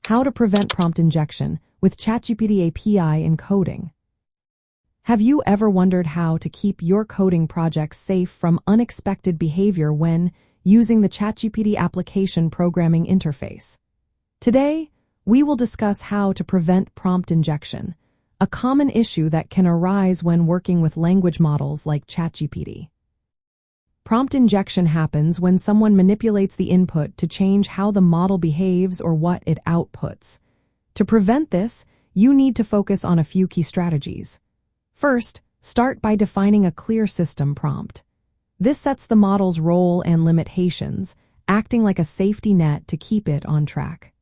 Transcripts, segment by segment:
How to prevent prompt injection with ChatGPT API in coding. Have you ever wondered how to keep your coding projects safe from unexpected behavior when using the ChatGPT application programming interface? Today, we will discuss how to prevent prompt injection, a common issue that can arise when working with language models like ChatGPT. Prompt injection happens when someone manipulates the input to change how the model behaves or what it outputs. To prevent this, you need to focus on a few key strategies. First, start by defining a clear system prompt. This sets the model's role and limitations, acting like a safety net to keep it on track.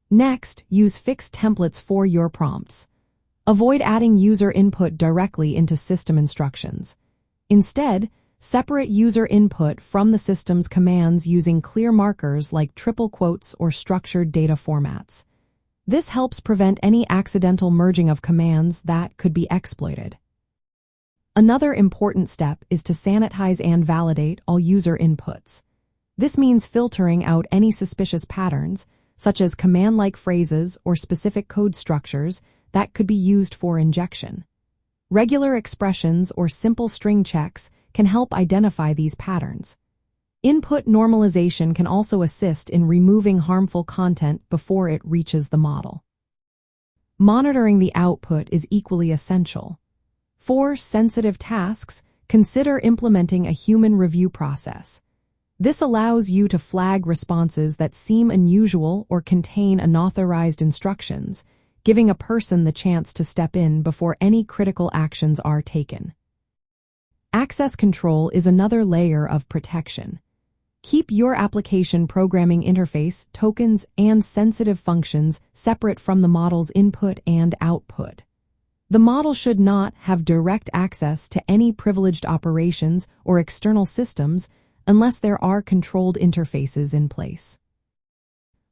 Next, use fixed templates for your prompts. Avoid adding user input directly into system instructions. Instead, separate user input from the system's commands using clear markers like triple quotes or structured data formats. This helps prevent any accidental merging of commands that could be exploited. Another important step is to sanitize and validate all user inputs. This means filtering out any suspicious patterns, such as command-like phrases or specific code structures that could be used for injection. Regular expressions or simple string checks can help identify these patterns. Input normalization can also assist in removing harmful content before it reaches the model. Monitoring the output is equally essential. For sensitive tasks, consider implementing a human review process. This allows you to flag responses that seem unusual or contain unauthorized instructions, giving a person the chance to step in before any critical actions are taken. Access control is another layer of protection. Keep your application programming interface, tokens, and sensitive functions separate from the model's input and output. The model should not have direct access to any privileged operations or external systems unless there are controlled interfaces in place.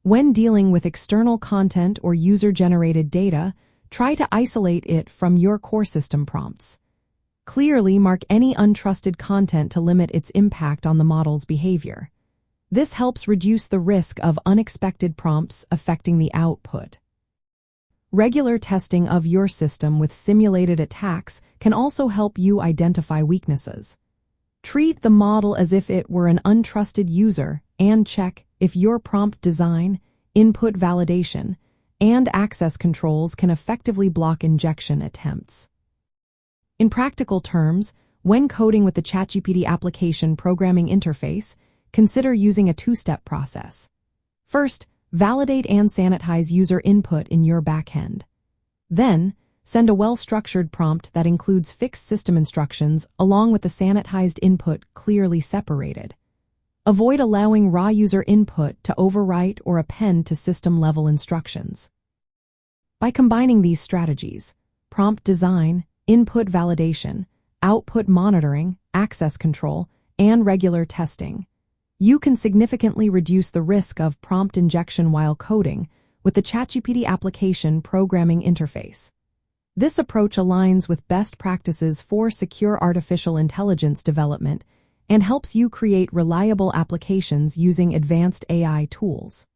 When dealing with external content or user-generated data, try to isolate it from your core system prompts. Clearly mark any untrusted content to limit its impact on the model's behavior. This helps reduce the risk of unexpected prompts affecting the output. Regular testing of your system with simulated attacks can also help you identify weaknesses. Treat the model as if it were an untrusted user and check if your prompt design, input validation, and access controls can effectively block injection attempts. In practical terms, when coding with the ChatGPT application programming interface, consider using a two-step process. First, validate and sanitize user input in your backend. Then, send a well-structured prompt that includes fixed system instructions along with the sanitized input clearly separated. Avoid allowing raw user input to overwrite or append to system-level instructions. By combining these strategies, prompt design, input validation, output monitoring, access control, and regular testing, you can significantly reduce the risk of prompt injection while coding with the ChatGPT application programming interface. This approach aligns with best practices for secure artificial intelligence development and helps you create reliable applications using advanced AI tools.